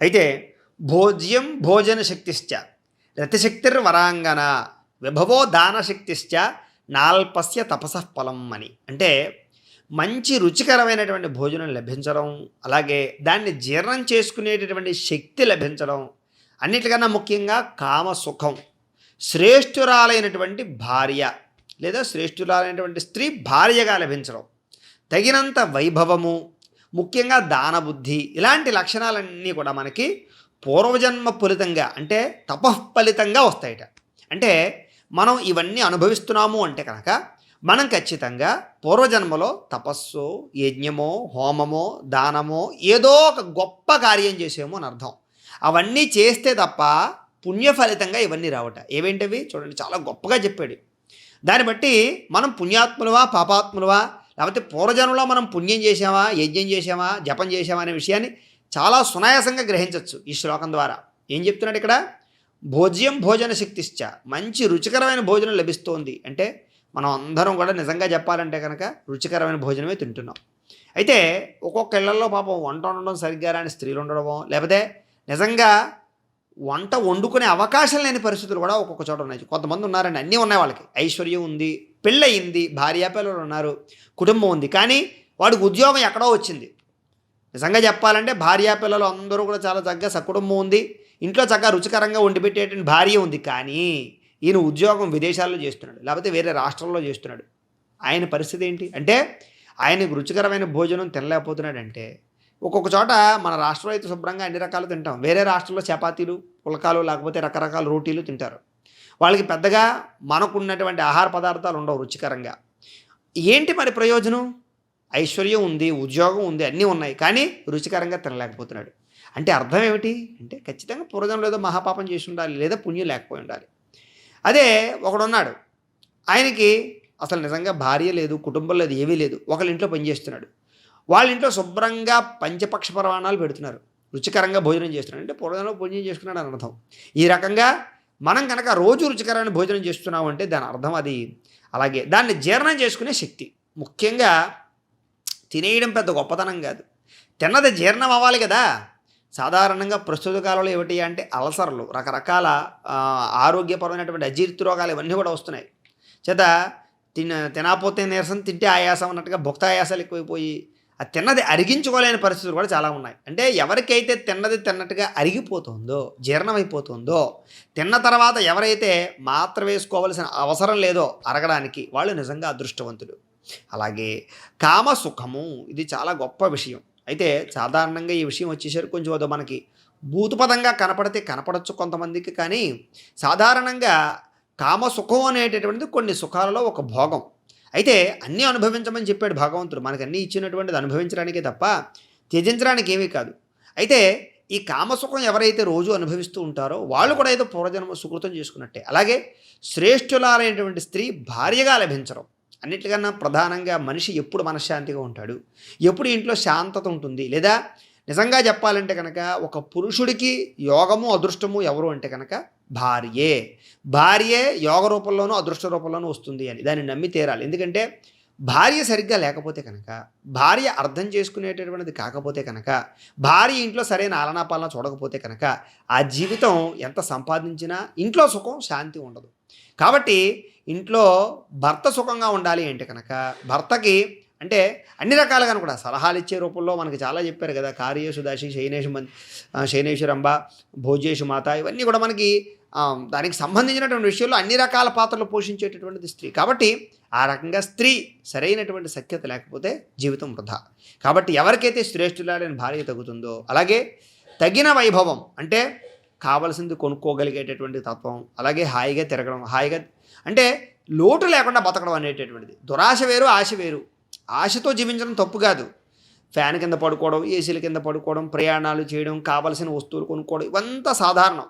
అయితే భోజ్యం భోజన శక్తిశ్చ రతిశక్తిర్వరాంగన విభవో దానశక్తిశ్చ నాల్పస్య తపసః ఫలం అని. అంటే మంచి రుచికరమైనటువంటి భోజనం లభించడం, అలాగే దాన్ని జీర్ణం చేసుకునేటటువంటి శక్తి లభించడం, అన్నిటికన్నా ముఖ్యంగా కామసుఖం, శ్రేష్ఠురాలైనటువంటి భార్య లేదా శ్రేష్ఠురాలైనటువంటి స్త్రీ భార్యగా లభించడం, తగినంత వైభవము, ముఖ్యంగా దానబుద్ధి, ఇలాంటి లక్షణాలన్నీ కూడా మనకి పూర్వజన్మ ఫలితంగా అంటే తపఃఫలితంగా వస్తాయట. అంటే మనం ఇవన్నీ అనుభవిస్తున్నాము అంటే కనుక మనం ఖచ్చితంగా పూర్వజన్మలో తపస్సు, యజ్ఞమో, హోమమో, దానమో ఏదో ఒక గొప్ప కార్యం చేసేమో అని అర్థం. అవన్నీ చేస్తే తప్ప పుణ్యఫలితంగా ఇవన్నీ రావట. ఏవేంటివి చూడండి, చాలా గొప్పగా చెప్పాడు. దాన్ని బట్టి మనం పుణ్యాత్ములవా పాపాత్ములవా, లేకపోతే పూర్వజన్మలో మనం పుణ్యం చేసామా, యజ్ఞం చేసామా, జపం చేసామా అనే విషయాన్ని చాలా సునాయాసంగా గ్రహించవచ్చు ఈ శ్లోకం ద్వారా. ఏం చెప్తున్నాడు ఇక్కడ? భోజ్యం భోజన శక్తిశ్చ, మంచి రుచికరమైన భోజనం లభిస్తోంది అంటే మనం అందరం కూడా నిజంగా చెప్పాలంటే కనుక రుచికరమైన భోజనమే తింటున్నాం. అయితే ఒక్కొక్క ఇళ్లలో పాపం వంట వండడం సరిగ్గా రాని స్త్రీలు ఉండడమో, లేకపోతే నిజంగా వంట వండుకునే అవకాశం లేని పరిస్థితులు కూడా ఒక్కొక్క చోట ఉన్నాయి. కొంతమంది ఉన్నారండి, అన్నీ ఉన్నాయి వాళ్ళకి, ఐశ్వర్యం ఉంది, పెళ్ళయింది, భార్యాపిల్లలు ఉన్నారు, కుటుంబం ఉంది, కానీ వాడికి ఉద్యోగం ఎక్కడో వచ్చింది. నిజంగా చెప్పాలంటే భార్యాపిల్లలు అందరూ కూడా చాలా చక్కగా సకుటుంబం ఉంది, ఇంట్లో చక్కగా రుచికరంగా వండిపెట్టేటువంటి భార్య ఉంది, కానీ ఈయన ఉద్యోగం విదేశాల్లో చేస్తున్నాడు, లేకపోతే వేరే రాష్ట్రంలో చేస్తున్నాడు. ఆయన పరిస్థితి ఏంటి అంటే ఆయనకు రుచికరమైన భోజనం తినలేకపోతున్నాడంటే, ఒక్కొక్క చోట మన రాష్ట్రంలో అయితే శుభ్రంగా అన్ని రకాలు తింటాం, వేరే రాష్ట్రంలో చపాతీలు, పులకాలు, లేకపోతే రకరకాల రోటీలు తింటారు. వాళ్ళకి పెద్దగా మనకున్నటువంటి ఆహార పదార్థాలు ఉండవు రుచికరంగా. ఏంటి మరి ప్రయోజనం? ఐశ్వర్యం ఉంది, ఉద్యోగం ఉంది, అన్నీ ఉన్నాయి, కానీ రుచికరంగా తినలేకపోతున్నాడు. అంటే అర్థం ఏమిటి అంటే ఖచ్చితంగా పూర్వజన్మలో ఏదో మహాపాపం చేసి ఉండాలి, లేదా పుణ్యం లేకపోయి ఉండాలి. అదే ఒకడున్నాడు, ఆయనకి అసలు నిజంగా భార్య లేదు, కుటుంబం లేదు, ఏమీ లేదు, ఒకళ్ళ ఇంట్లో పనిచేస్తున్నాడు. వాళ్ళ ఇంట్లో శుభ్రంగా పంచపక్ష ప్రమాణాలు పెడుతున్నారు, రుచికరంగా భోజనం చేస్తున్నాడు అంటే పూర్వజన్మలో భోజనం చేసుకున్నాడు అని అర్థం. ఈ రకంగా మనం కనుక రోజు రుచికరమైన భోజనం చేస్తున్నాం అంటే దాని అర్థం అది. అలాగే దాన్ని జీర్ణం చేసుకునే శక్తి, ముఖ్యంగా తినేయడం పెద్ద గొప్పతనం కాదు, తిన్నది జీర్ణం అవ్వాలి కదా. సాధారణంగా ప్రస్తుత కాలంలో ఏమిటి అంటే అల్సర్లు, రకరకాల ఆరోగ్యపరమైనటువంటి అజీర్తి రోగాలు ఇవన్నీ కూడా వస్తున్నాయి. చేత తినకపోతే నీరసం, తింటే ఆయాసం అన్నట్టుగా భుక్త ఆయాసాలు ఎక్కువైపోయి ఆ తిన్నది అరిగించుకోలేని పరిస్థితులు కూడా చాలా ఉన్నాయి. అంటే ఎవరికైతే తిన్నది తిన్నట్టుగా అరిగిపోతుందో, జీర్ణమైపోతుందో, తిన్న తర్వాత ఎవరైతే మాత్ర వేసుకోవాల్సిన అవసరం లేదో అరగడానికి, వాళ్ళు నిజంగా అదృష్టవంతులు. అలాగే కామసుఖము, ఇది చాలా గొప్ప విషయం. అయితే సాధారణంగా ఈ విషయం వచ్చేసరికి కొంచెం అదో మనకి భూతపదంగా కనపడితే కనపడచ్చు కొంతమందికి, కానీ సాధారణంగా కామసుఖం అనేటటువంటిది కొన్ని సుఖాలలో ఒక భోగం. అయితే అన్నీ అనుభవించమని చెప్పాడు భగవంతుడు, మనకు అన్నీ ఇచ్చినటువంటిది అనుభవించడానికే తప్ప త్యజించడానికి ఏమీ కాదు. అయితే ఈ కామసుఖం ఎవరైతే రోజు అనుభవిస్తూ ఉంటారో వాళ్ళు కూడా ఏదో పూర్వజన్మ సుకృతం చేసుకున్నట్టే. అలాగే శ్రేష్ఠులాలైనటువంటి స్త్రీ భార్యగా లభించడం, అన్నిటికన్నా ప్రధానంగా మనిషి ఎప్పుడు మనశ్శాంతిగా ఉంటాడు, ఎప్పుడు ఇంట్లో శాంతత ఉంటుంది, లేదా నిజంగా చెప్పాలంటే కనుక ఒక పురుషుడికి యోగము అదృష్టము ఎవరు అంటే కనుక భార్యే. భార్యే యోగ రూపంలోనూ అదృష్ట రూపంలోనూ వస్తుంది అని దాన్ని నమ్మి తీరాలి. ఎందుకంటే భార్య సరిగ్గా లేకపోతే కనుక, భార్య అర్థం చేసుకునేటటువంటిది కాకపోతే కనుక, భార్య ఇంట్లో సరైన ఆలనాపాలన చూడకపోతే కనుక ఆ జీవితం ఎంత సంపాదించినా ఇంట్లో సుఖం శాంతి ఉండదు. కాబట్టి ఇంట్లో భర్త సుఖంగా ఉండాలి అంటే కనుక భర్తకి అంటే అన్ని రకాలుగా కూడా సలహాలు ఇచ్చే రూపంలో మనకి చాలా చెప్పారు కదా, కార్యేషు దాసి శయనేషు రంభ భోజ్యేషు మాత, ఇవన్నీ కూడా మనకి దానికి సంబంధించినటువంటి విషయంలో అన్ని రకాల పాత్రలు పోషించేటటువంటిది స్త్రీ. కాబట్టి ఆ రకంగా స్త్రీ సరైనటువంటి సఖ్యత లేకపోతే జీవితం వృధా. కాబట్టి ఎవరికైతే శ్రేష్ఠులాడని భార్య తగ్గుతుందో, అలాగే తగిన వైభవం అంటే కావలసింది కొనుక్కోగలిగేటటువంటి తత్వం, అలాగే హాయిగా తిరగడం, హాయిగా అంటే లోటు లేకుండా బతకడం అనేటటువంటిది. దురాశ వేరు, ఆశ వేరు. ఆశతో జీవించడం తప్పు కాదు, ఫ్యాన్ కింద పడుకోవడం, ఏసీల కింద పడుకోవడం, ప్రయాణాలు చేయడం, కావలసిన వస్తువులు కొనుక్కోవడం, ఇవంతా సాధారణం.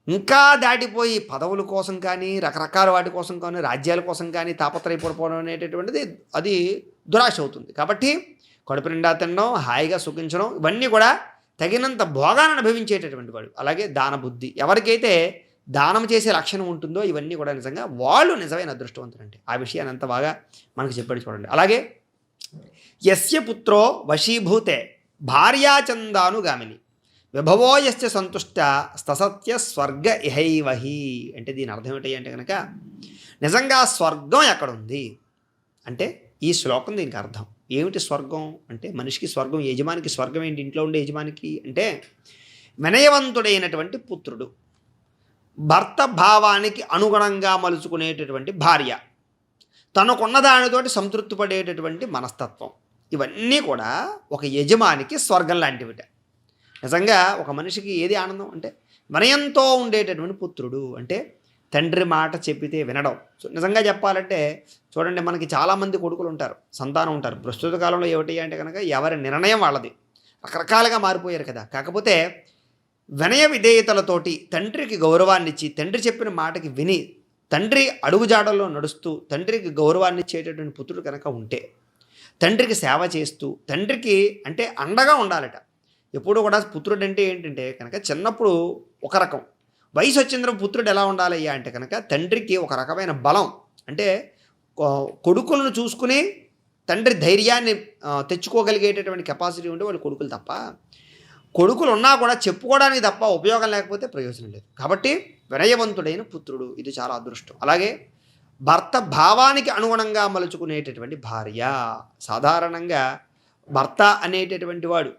ఇంకా దాటిపోయి పదవుల కోసం కానీ, రకరకాల వాటి కోసం కానీ, రాజ్యాల కోసం కానీ తాపత్రయపడిపోవడం అనేటటువంటిది అది దురాశ అవుతుంది. కాబట్టి కడుపు నిండా తినడం, హాయిగా సుఖించడం, ఇవన్నీ కూడా తగినంత భోగాన్ని అనుభవించేటటువంటి వాడు. అలాగే దానబుద్ధి, ఎవరికైతే దానం చేసే లక్షణం ఉంటుందో ఇవన్నీ కూడా నిజంగా వాళ్ళు నిజమైన అదృష్టవంతులు. అంటే ఆ విషయాన్ని అంత బాగా మనకు చెప్పాడు చూడండి. అలాగే యస్య పుత్రో వశీభూతే భార్యాచందానుగామిని, విభవో యస్య సంతుష్ట స్తసత్య స్వర్గ ఇహైవహి. అంటే దీని అర్థం ఏంటి అంటే కనుక నిజంగా స్వర్గం ఎక్కడుంది అంటే ఈ శ్లోకం దీనికి అర్థం. ఏమిటి స్వర్గం అంటే మనిషికి స్వర్గం, యజమానికి స్వర్గం ఏంటి, ఇంట్లో ఉండే యజమానికి అంటే వినయవంతుడైనటువంటి పుత్రుడు, భర్త భావానికి అనుగుణంగా మలుచుకునేటటువంటి భార్య, తనకున్న దానితోటి సంతృప్తి పడేటటువంటి మనస్తత్వం, ఇవన్నీ కూడా ఒక యజమానికి స్వర్గం లాంటివిట. నిజంగా ఒక మనిషికి ఏది ఆనందం అంటే వినయంతో ఉండేటటువంటి పుత్రుడు, అంటే తండ్రి మాట చెప్పితే వినడం. సో నిజంగా చెప్పాలంటే చూడండి, మనకి చాలామంది కొడుకులు ఉంటారు, సంతానం ఉంటారు. ప్రస్తుత కాలంలో ఏమిటి అంటే కనుక ఎవరి నిర్ణయం వాళ్ళది, రకరకాలుగా మారిపోయారు కదా. కాకపోతే వినయ విధేయతలతోటి తండ్రికి గౌరవాన్ని ఇచ్చి, తండ్రి చెప్పిన మాటకి విని, తండ్రి అడుగుజాడల్లో నడుస్తూ తండ్రికి గౌరవాన్ని ఇచ్చేటటువంటి పుత్రుడు కనుక ఉంటే, తండ్రికి సేవ చేస్తూ, తండ్రికి అంటే అండగా ఉండాలట. ఎప్పుడు కూడా పుత్రుడు అంటే ఏంటంటే కనుక చిన్నప్పుడు ఒక రకం, వయసు వచ్చిన పుత్రుడు ఎలా ఉండాలయ్యా అంటే కనుక తండ్రికి ఒక రకమైన బలం, అంటే కొడుకులను చూసుకుని తండ్రి ధైర్యాన్ని తెచ్చుకోగలిగేటటువంటి కెపాసిటీ ఉంటే వాళ్ళు కొడుకులు తప్ప, కొడుకులు ఉన్నా కూడా చెప్పుకోవడానికి తప్ప ఉపయోగం లేకపోతే ప్రయోజనం లేదు. కాబట్టి వినయవంతుడైన పుత్రుడు, ఇది చాలా అదృష్టం. అలాగే భర్త భావానికి అనుగుణంగా మలుచుకునేటటువంటి భార్య. సాధారణంగా భర్త అనేటటువంటి వాడు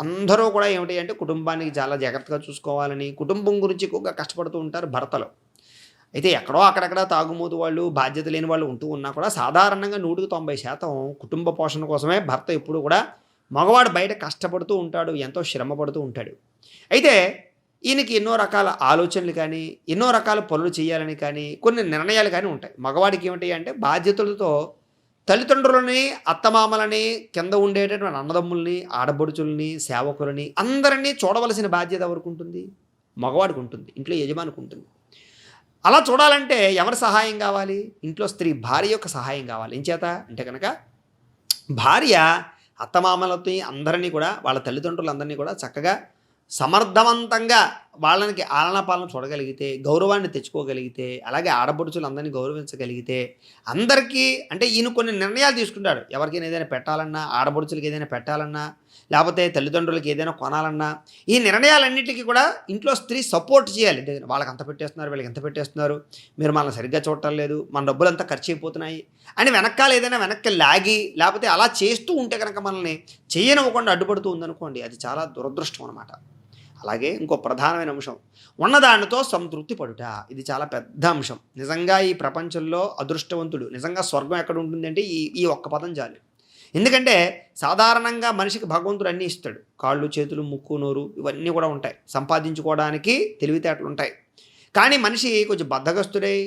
అందరూ కూడా ఏమిటి అంటే కుటుంబానికి చాలా జాగ్రత్తగా చూసుకోవాలని, కుటుంబం గురించి ఎక్కువగా కష్టపడుతూ ఉంటారు భర్తలు. అయితే ఎక్కడో అక్కడక్కడ తాగుమోతు వాళ్ళు, బాధ్యత లేని వాళ్ళు ఉంటూ ఉన్నా కూడా సాధారణంగా 190% కుటుంబ పోషణ కోసమే భర్త ఎప్పుడు కూడా, మగవాడు బయట కష్టపడుతూ ఉంటాడు, ఎంతో శ్రమ పడుతూ ఉంటాడు. అయితే ఈయనకి ఎన్నో రకాల ఆలోచనలు కానీ, ఎన్నో రకాల పనులు చేయాలని కానీ, కొన్ని నిర్ణయాలు కానీ ఉంటాయి. మగవాడికి ఏమిటి అంటే బాధ్యతలతో తల్లిదండ్రులని, అత్తమామలని, కింద ఉండేటటువంటి అన్నదమ్ముల్ని, ఆడబడుచుల్ని, సేవకులని అందరినీ చూడవలసిన బాధ్యత ఎవరికి ఉంటుంది? మగవాడికి ఉంటుంది, ఇంట్లో యజమానికి ఉంటుంది. అలా చూడాలంటే ఎవరి సహాయం కావాలి? ఇంట్లో స్త్రీ భార్య యొక్క సహాయం కావాలి. ఏం చేత అంటే కనుక భార్య అత్తమామలతో అందరినీ కూడా, వాళ్ళ తల్లిదండ్రులందరినీ కూడా చక్కగా సమర్థవంతంగా వాళ్ళకి ఆలనా పాలన చూడగలిగితే, గౌరవాన్ని తెచ్చుకోగలిగితే, అలాగే ఆడపడుచులందరినీ గౌరవించగలిగితే, అందరికీ అంటే ఈయన కొన్ని నిర్ణయాలు తీసుకుంటాడు. ఎవరికైనా ఏదైనా పెట్టాలన్నా, ఆడపడుచులకి ఏదైనా పెట్టాలన్నా, లేకపోతే తల్లిదండ్రులకి ఏదైనా కొనాలన్నా, ఈ నిర్ణయాలన్నింటికీ కూడా ఇంట్లో స్త్రీ సపోర్ట్ చేయాలి. అంటే వాళ్ళకి అంత పెట్టేస్తున్నారు, వీళ్ళకి ఎంత పెట్టేస్తున్నారు, మీరు మనల్ని సరిగ్గా చూడటం లేదు, మన డబ్బులంతా ఖర్చు అయిపోతున్నాయి అని వెనకాల ఏదైనా వెనక్కి లాగి, లేకపోతే అలా చేస్తూ ఉంటే కనుక మనల్ని చేయనివ్వకుండా అడ్డుపడుతూ ఉందనుకోండి, అది చాలా దురదృష్టం అనమాట. అలాగే ఇంకో ప్రధానమైన అంశం, ఉన్నదానితో సంతృప్తి పడుట. ఇది చాలా పెద్ద అంశం. నిజంగా ఈ ప్రపంచంలో అదృష్టవంతుడు, నిజంగా స్వర్గం ఎక్కడ ఉంటుంది అంటే ఈ ఒక్క పదం చాలు. ఎందుకంటే సాధారణంగా మనిషికి భగవంతుడు అన్నీ ఇస్తాడు, కాళ్ళు, చేతులు, ముక్కు, నోరు ఇవన్నీ కూడా ఉంటాయి, సంపాదించుకోవడానికి తెలివితేటలు ఉంటాయి. కానీ మనిషి కొంచెం బద్ధకస్తుడై,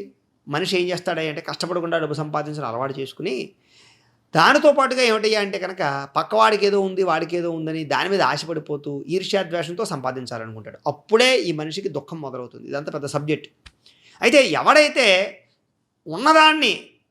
మనిషి ఏం చేస్తాడే అంటే కష్టపడకుండా డబ్బు సంపాదించడం అలవాటు చేసుకుని, దానితో పాటుగా ఏమిటయ్యా అంటే కనుక పక్కవాడికి ఏదో ఉంది, వాడికి ఏదో ఉందని దాని మీద ఆశపడిపోతూ ఈర్ష్యాద్వేషంతో సంపాదించాలనుకుంటాడు. అప్పుడే ఈ మనిషికి దుఃఖం మొదలవుతుంది. ఇదంతా పెద్ద సబ్జెక్ట్. అయితే ఎవడైతే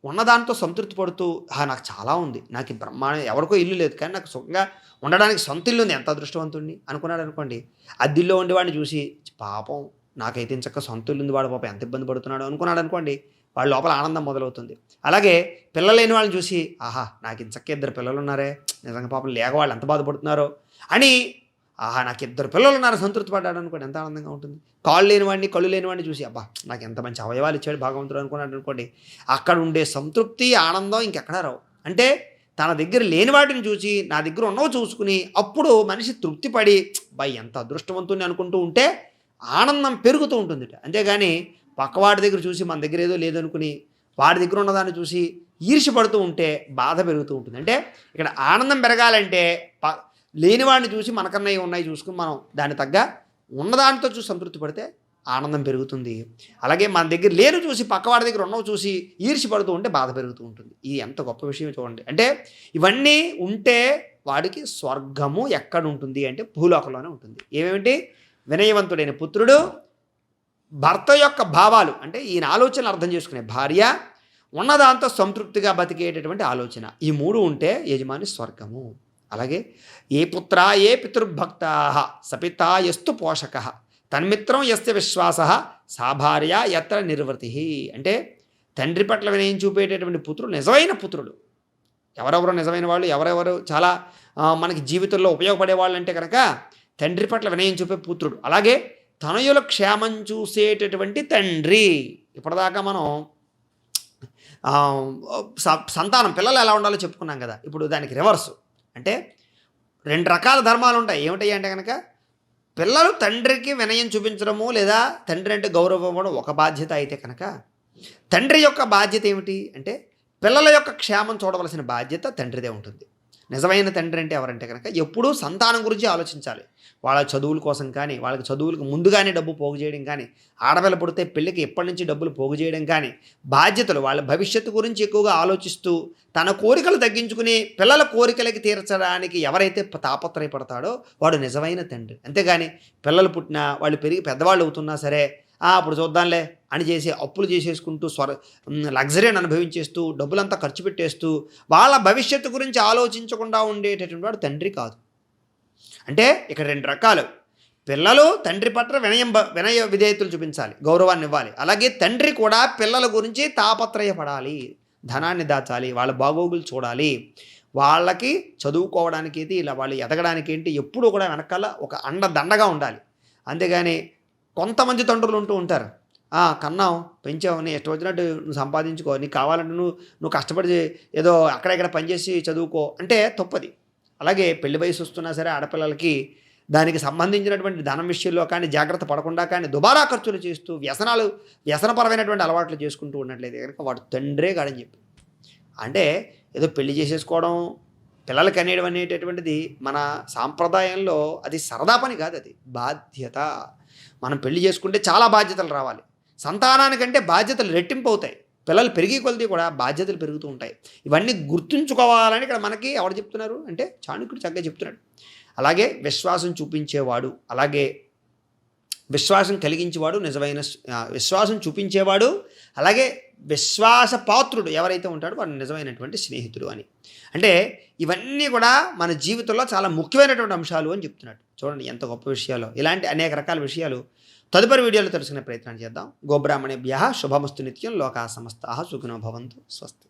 ఉన్నదానితో సంతృప్తి పడుతూ, నాకు చాలా ఉంది, నాకు బ్రహ్మాండం, ఎవరికో ఇల్లు లేదు కానీ నాకు సుఖంగా ఉండడానికి సొంత ఇల్లు ఉంది, ఎంత అదృష్టవంతుడిని అనుకున్నాడు అనుకోండి. అద్దిల్లో ఉండేవాడిని చూసి పాపం నాకైతే ఇంచక్క సొంత ఇల్లు ఉంది, వాడు పాపం ఎంత ఇబ్బంది పడుతున్నాడు అనుకున్నాడు అనుకోండి, వాళ్ళ లోపల ఆనందం మొదలవుతుంది. అలాగే పిల్లలు లేని వాళ్ళని చూసి, ఆహా నాకు ఇంచక్క 2 పిల్లలు ఉన్నారే, నిజంగా పాపం లేక వాళ్ళు ఎంత బాధపడుతున్నారో అని, ఆహా నాకు 2 పిల్లలు ఉన్నారు సంతృప్తి పడ్డాడు అనుకోండి, ఎంత ఆనందంగా ఉంటుంది. కాళ్ళు లేనివాడిని, కళ్ళు లేనివాడిని చూసి, అబ్బా నాకు ఎంత మంచి అవయవాలు ఇచ్చాడు భగవంతుడు అనుకున్నాడు అనుకోండి, అక్కడ ఉండే సంతృప్తి, ఆనందం ఇంకెక్కడా రావు. అంటే తన దగ్గర లేని వాటిని చూసి నా దగ్గర ఉన్నవి చూసుకుని అప్పుడు మనిషి తృప్తి పడి, ఎంత అదృష్టవంతుని అనుకుంటూ ఉంటే ఆనందం పెరుగుతూ ఉంటుంది. అంతేగాని పక్కవాడి దగ్గర చూసి మన దగ్గర ఏదో లేదనుకుని వాడి దగ్గర ఉన్నదాన్ని చూసి ఈర్ష్యపడుతూ ఉంటే బాధ పెరుగుతూ ఉంటుంది. అంటే ఇక్కడ ఆనందం పెరగాలంటే లేనివాడిని చూసి మనకన్నా ఉన్నాయి చూసుకుని మనం దాని తగ్గ ఉన్నదానితో చూసి సంతృప్తి పడితే ఆనందం పెరుగుతుంది. అలాగే మన దగ్గర లేని చూసి పక్కవాడి దగ్గర ఉన్నవి చూసి ఈర్ష్యపడుతూ ఉంటే బాధ పెరుగుతూ ఉంటుంది. ఇది ఎంత గొప్ప విషయం చూడండి. అంటే ఇవన్నీ ఉంటే వాడికి స్వర్గము ఎక్కడ ఉంటుంది అంటే భూలోకంలోనే ఉంటుంది. ఏమేమిటి? వినయవంతుడైన పుత్రుడు, భర్త యొక్క భావాలు అంటే ఈయన ఆలోచనలు అర్థం చేసుకునే భార్య, ఉన్నదాంతో సంతృప్తిగా బతికేటటువంటి ఆలోచన, ఈ 3 ఉంటే యజమాని స్వర్గము. అలాగే ఏ పుత్ర ఏ పితృభక్తా సపితా ఎస్తు పోషక తన్మిత్రం యస్య విశ్వాస సా భార్య యత్ర నిర్వృతి. అంటే తండ్రి పట్ల వినయం చూపేటటువంటి పుత్రుడు నిజమైన పుత్రుడు. ఎవరెవరో నిజమైన వాళ్ళు, ఎవరెవరు చాలా మనకి జీవితంలో ఉపయోగపడే వాళ్ళు అంటే కనుక తండ్రి పట్ల వినయం చూపే పుత్రుడు. అలాగే తనయుల క్షేమం చూసేటటువంటి తండ్రి. ఇప్పటిదాకా మనం సంతానం పిల్లలు ఎలా ఉండాలో చెప్పుకున్నాం కదా. ఇప్పుడు దానికి రివర్సు. అంటే 2 రకాల ధర్మాలు ఉంటాయి. ఏమిటాయి అంటే కనుక పిల్లలు తండ్రికి వినయం చూపించడము లేదా తండ్రి అంటే గౌరవం ఇవ్వడం ఒక బాధ్యత అయితే కనుక, తండ్రి యొక్క బాధ్యత ఏమిటి అంటే పిల్లల యొక్క క్షేమం చూడవలసిన బాధ్యత తండ్రిదే ఉంటుంది. నిజమైన తండ్రి అంటే ఎవరంటే కనుక ఎప్పుడూ సంతానం గురించి ఆలోచించాలి. వాళ్ళ చదువుల కోసం కానీ, వాళ్ళకి చదువులకు ముందుగానే డబ్బు పోగు చేయడం కానీ, ఆడపిల్ల పుడితే పెళ్ళికి ఎప్పటి నుంచి డబ్బులు పోగు చేయడం కానీ, బాధ్యతలు వాళ్ళ భవిష్యత్తు గురించి ఎక్కువగా ఆలోచిస్తూ తన కోరికలు తగ్గించుకుని పిల్లల కోరికలకి తీర్చడానికి ఎవరైతే తాపత్రయపడతాడో వాడు నిజమైన తండ్రి. అంతేగాని పిల్లలు పుట్టినా వాళ్ళు పెరిగి పెద్దవాళ్ళు అవుతున్నా సరే అప్పుడు చూద్దాంలే అని చేసి అప్పులు చేసేసుకుంటూ లగ్జరీని అనుభవించేస్తూ డబ్బులంతా ఖర్చు పెట్టేస్తూ వాళ్ళ భవిష్యత్తు గురించి ఆలోచించకుండా ఉండేటటువంటి వాడు తండ్రి కాదు. అంటే ఇక్కడ 2 రకాలు. పిల్లలు తండ్రి పట్ల వినయ విధేయతలు చూపించాలి, గౌరవాన్ని ఇవ్వాలి. అలాగే తండ్రి కూడా పిల్లల గురించి తాపత్రయపడాలి, ధనాన్ని దాచాలి, వాళ్ళ బాగోగులు చూడాలి, వాళ్ళకి చదువుకోవడానికి ఇలా వాళ్ళు ఎదగడానికి ఏంటి ఎప్పుడూ కూడా వెనకాల ఒక అండదండగా ఉండాలి. అంతేగాని కొంతమంది తండ్రులు ఉంటూ ఉంటారు, కన్నావు పెంచావు, నీ ఇష్టం వచ్చినట్టు నువ్వు సంపాదించుకో, నీకు కావాలంటే నువ్వు కష్టపడి ఏదో అక్కడెక్కడ పనిచేసి చదువుకో అంటే తప్పది. అలాగే పెళ్లి వయసు వస్తున్నా సరే ఆడపిల్లలకి దానికి సంబంధించినటువంటి ధనం విషయంలో కానీ జాగ్రత్త పడకుండా కానీ దుబారా ఖర్చులు చేస్తూ వ్యసనపరమైనటువంటి అలవాట్లు చేసుకుంటూ ఉన్నట్లయితే కనుక వాడు తండ్రే కాడని చెప్పి. అంటే ఏదో పెళ్లి చేసేసుకోవడం పిల్లలకి అనేయడం అనేటటువంటిది మన సాంప్రదాయంలో అది సరదా పని కాదు, అది బాధ్యత. మనం పెళ్లి చేసుకుంటే చాలా బాధ్యతలు రావాలి. సంతానానికంటే బాధ్యతలు రెట్టింపు అవుతాయి. పిల్లలు పెరిగే కొలది కూడా బాధ్యతలు పెరుగుతూ ఉంటాయి. ఇవన్నీ గుర్తుంచుకోవాలని ఇక్కడ మనకి ఎవరు చెప్తున్నారు అంటే చాణక్యుడు చక్కగా చెప్తున్నాడు. అలాగే విశ్వాసం చూపించేవాడు, అలాగే విశ్వాసం కలిగించేవాడు, విశ్వాసం చూపించేవాడు, అలాగే విశ్వాసపాత్రుడు ఎవరైతే ఉంటాడో వాడు నిజమైనటువంటి స్నేహితుడు అని. అంటే ఇవన్నీ కూడా మన జీవితంలో చాలా ముఖ్యమైనటువంటి అంశాలు అని చెప్తున్నాడు. చూడండి ఎంత గొప్ప విషయాలు. ఇలాంటి అనేక రకాల విషయాలు తదుపరి వీడియోలో తెలుసుకునే ప్రయత్నం చేద్దాం. గోబ్రాహ్మణేభ్యః శుభమస్తు నిత్యం. లోకాః సమస్తాః సుఖినో భవంతు. స్వస్తి.